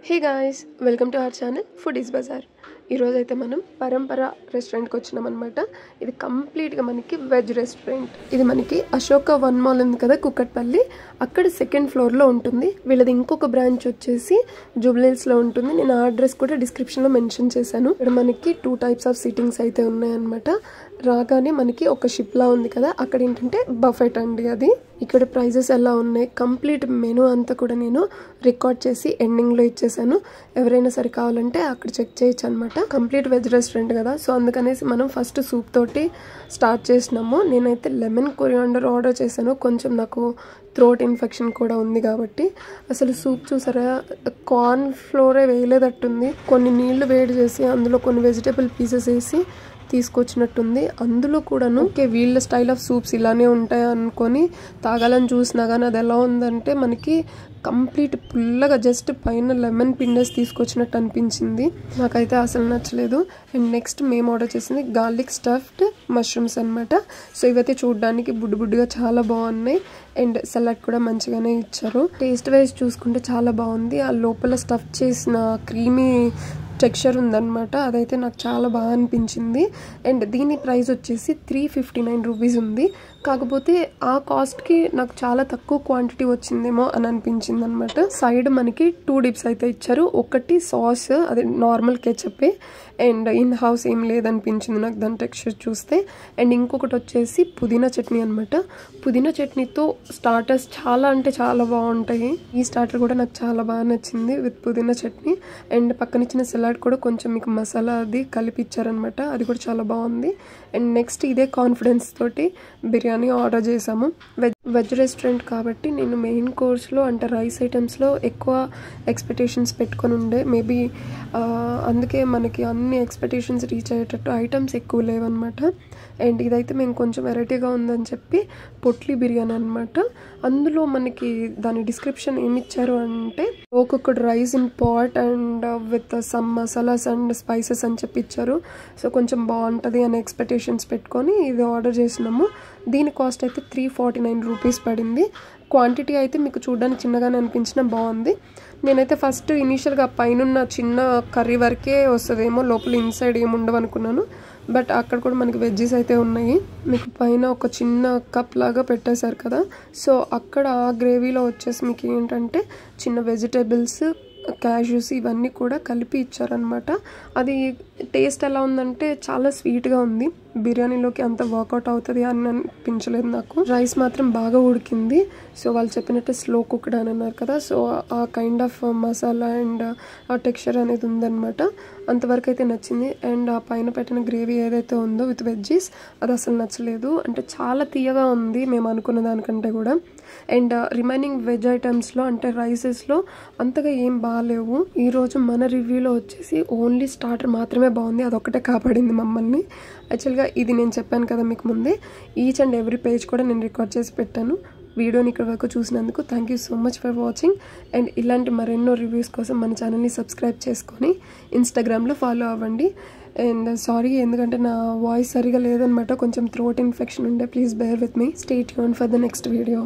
Hey guys, welcome to our channel Foodies Bazaar. ఈ రోజు అయితే మనం పరంపర రెస్టారెంట్ కి వచ్చాం అన్నమాట. ఇది కంప్లీట్ గా మనకి వెజ్ రెస్టారెంట్. ఇది మనకి అశోక వన్ మాల్ ఉంది కదా కుక్కట్పల్లి, అక్కడ సెకండ్ ఫ్లోర్ లో ఉంటుంది. వీళ్ళది ఇంకొక బ్రాంచ్ వచ్చేసి జూబ్లీహిల్స్ లో ఉంటుంది. నేను ఆ అడ్రస్ కూడా డిస్క్రిప్షన్ లో మెన్షన్ చేశాను. ఇక్కడ మనకి 2 టైప్స్ ఆఫ్ సిట్టింగ్స్ అయితే ఉన్నాయి అన్నమాట. రాగానే మనకి ఒక షిప్ లా ఉంది కదా, అక్కడ ఏంటంటే బఫెట్ అండి అది. ఇక్కడ ప్రైజెస్ ఎలా ఉన్నాయి, కంప్లీట్ మెనూ అంతా కూడా నేను రికార్డ్ చేసి ఎండింగ్ లో ఇచ్చేసాను. ఎవరైనా సరే కావాలంటే అక్కడ చెక్ చేయొచ్చు అన్నమాట. కంప్లీట్ వెజ్ రెస్టారెంట్ కదా, సో అందుకనేసి మనం ఫస్ట్ సూప్ తోటి స్టార్ట్ చేసినాము. నేనైతే లెమన్ కొరియాండర్ ఆర్డర్ చేశాను. కొంచెం నాకు థ్రోట్ ఇన్ఫెక్షన్ కూడా ఉంది కాబట్టి. అసలు సూప్ చూసారా, కార్న్ ఫ్లోరే వేయలేదట్టుంది. కొన్ని నీళ్లు వేడి చేసి అందులో కొన్ని వెజిటేబుల్ పీసెస్ వేసి తీసుకొచ్చినట్టుంది. అందులో కూడాను వీళ్ళ స్టైల్ ఆఫ్ సూప్స్ ఇలానే ఉంటాయి అనుకొని తాగాలని చూసినా కానీ అది ఎలా ఉందంటే మనకి కంప్లీట్ పుల్లగా జస్ట్ పైన లెమన్ పిండేసి తీసుకొచ్చినట్టు అనిపించింది. నాకైతే అసలు నచ్చలేదు. అండ్ నెక్స్ట్ మేము ఆర్డర్ చేసింది గార్లిక్ స్టఫ్డ్ మష్రూమ్స్ అనమాట. సో ఇవైతే చూడడానికి బుడ్డుగా చాలా బాగున్నాయి. అండ్ సలాడ్ కూడా మంచిగానే ఇచ్చారు. టేస్ట్ వైజ్ చూసుకుంటే చాలా బాగుంది. ఆ లోపల స్టఫ్ చేసిన క్రీమీ టెక్స్చర్ ఉందన్నమాట, అదైతే నాకు చాలా బాగా అనిపించింది. అండ్ దీని ప్రైస్ వచ్చేసి 359 రూపీస్ ఉంది. కాకపోతే ఆ కాస్ట్కి నాకు చాలా తక్కువ క్వాంటిటీ వచ్చిందేమో అని అనిపించింది అనమాట. సైడ్ మనకి 2 డిప్స్ అయితే ఇచ్చారు. ఒకటి సాస్, అది నార్మల్ కెచప్పే, అండ్ ఇన్ హౌస్ ఏం లేదనిపించింది నాకు దాని టెక్స్చర్ చూస్తే. అండ్ ఇంకొకటి వచ్చేసి పుదీనా చట్నీ అనమాట. పుదీనా చట్నీతో స్టార్టర్స్ చాలా అంటే చాలా బాగుంటాయి. ఈ స్టార్టర్ కూడా నాకు చాలా బాగా నచ్చింది విత్ పుదీనా చట్నీ. అండ్ పక్కన ఇచ్చిన సలాడ్ కూడా కొంచెం మీకు మసాలా అది కలిపి ఇచ్చారనమాట, అది కూడా చాలా బాగుంది. అండ్ నెక్స్ట్ ఇదే కాన్ఫిడెన్స్ తోటి బిర్యానీ ఆర్డర్ చేసాము. వెజ్ రెస్టారెంట్ కాబట్టి నేను మెయిన్ కోర్స్లో అంటే రైస్ ఐటమ్స్లో ఎక్కువ ఎక్స్పెక్టేషన్స్ పెట్టుకొని ఉండే. మేబీ అందుకే మనకి అన్ని ఎక్స్పెక్టేషన్స్ రీచ్ అయ్యేటట్టు ఐటమ్స్ ఎక్కువ లేవన్నమాట. అండ్ ఇదైతే మేము కొంచెం వెరైటీగా ఉందని చెప్పి పొట్లీ బిర్యానీ అనమాట. అందులో మనకి దాని డిస్క్రిప్షన్ ఏమి ఇచ్చారు అంటే ఒక్కొక్కటి rice in pot and with some masalas and spices అని చెప్పి ఇచ్చారు. సో కొంచెం బాగుంటుంది అనే ఎక్స్పెక్టేషన్స్ పెట్టుకొని ఇది ఆర్డర్ చేసినాము. దీని కాస్ట్ అయితే 349 రూపీస్ పడింది. క్వాంటిటీ అయితే మీకు చూడడానికి చిన్నగానే అనిపించినా బాగుంది. నేనైతే ఫస్ట్ ఇనీషియల్గా పైన చిన్న కర్రీ వరకే వస్తుందేమో, లోపల ఇన్సైడ్ ఏమి ఉండవు అనుకున్నాను. బట్ అక్కడ కూడా మనకి వెజ్జెస్ అయితే ఉన్నాయి. మీకు పైన ఒక చిన్న కప్ లాగా పెట్టేశారు కదా, సో అక్కడ ఆ గ్రేవీలో వచ్చేసి మీకు ఏంటంటే చిన్న వెజిటేబుల్స్, క్యాష్యూస్ ఇవన్నీ కూడా కలిపి ఇచ్చారనమాట. అది టేస్ట్ ఎలా ఉందంటే చాలా స్వీట్గా ఉంది. బిర్యానీలోకి అంత వర్కౌట్ అవుతుంది అని అనిపించలేదు నాకు. రైస్ మాత్రం బాగా ఉడికింది. సో వాళ్ళు చెప్పినట్టే స్లో కుక్డ్ అని అన్నారు కదా, సో ఆ కైండ్ ఆఫ్ మసాలా అండ్ ఆ టెక్స్చర్ అనేది ఉందన్నమాట. అంతవరకు అయితే నచ్చింది. అండ్ ఆ పైన పెట్టిన గ్రేవీ ఏదైతే ఉందో విత్ వెజ్జీస్ అది అసలు నచ్చలేదు. అంటే చాలా తీయగా ఉంది మేము అనుకున్న దానికంటే కూడా. అండ్ రిమైనింగ్ వెజ్ ఐటమ్స్లో అంటే రైసెస్లో అంతగా ఏం బాగాలేవు. ఈరోజు మన రివ్యూలో వచ్చేసి ఓన్లీ స్టార్టర్ మాత్రమే బాగుంది, అదొక్కటే కాపాడింది మమ్మల్ని. యాక్చువల్గా ఇది నేను చెప్పాను కదా మీకు ముందే, ఈచ్ అండ్ ఎవ్రీ పేజ్ కూడా నేను రికార్డ్ చేసి పెట్టాను. వీడియోని ఇక్కడ వరకు చూసినందుకు thank you so much for watching. And ఇలాంటి మరెన్నో రివ్యూస్ కోసం మన ఛానల్ని సబ్స్క్రైబ్ చేసుకొని ఇన్స్టాగ్రామ్లో ఫాలో అవ్వండి. అండ్ సారీ, ఎందుకంటే నా వాయిస్ సరిగా లేదనమాట, కొంచెం థ్రోట్ ఇన్ఫెక్షన్ ఉండే. Please bear with me. Stay tuned for the next video.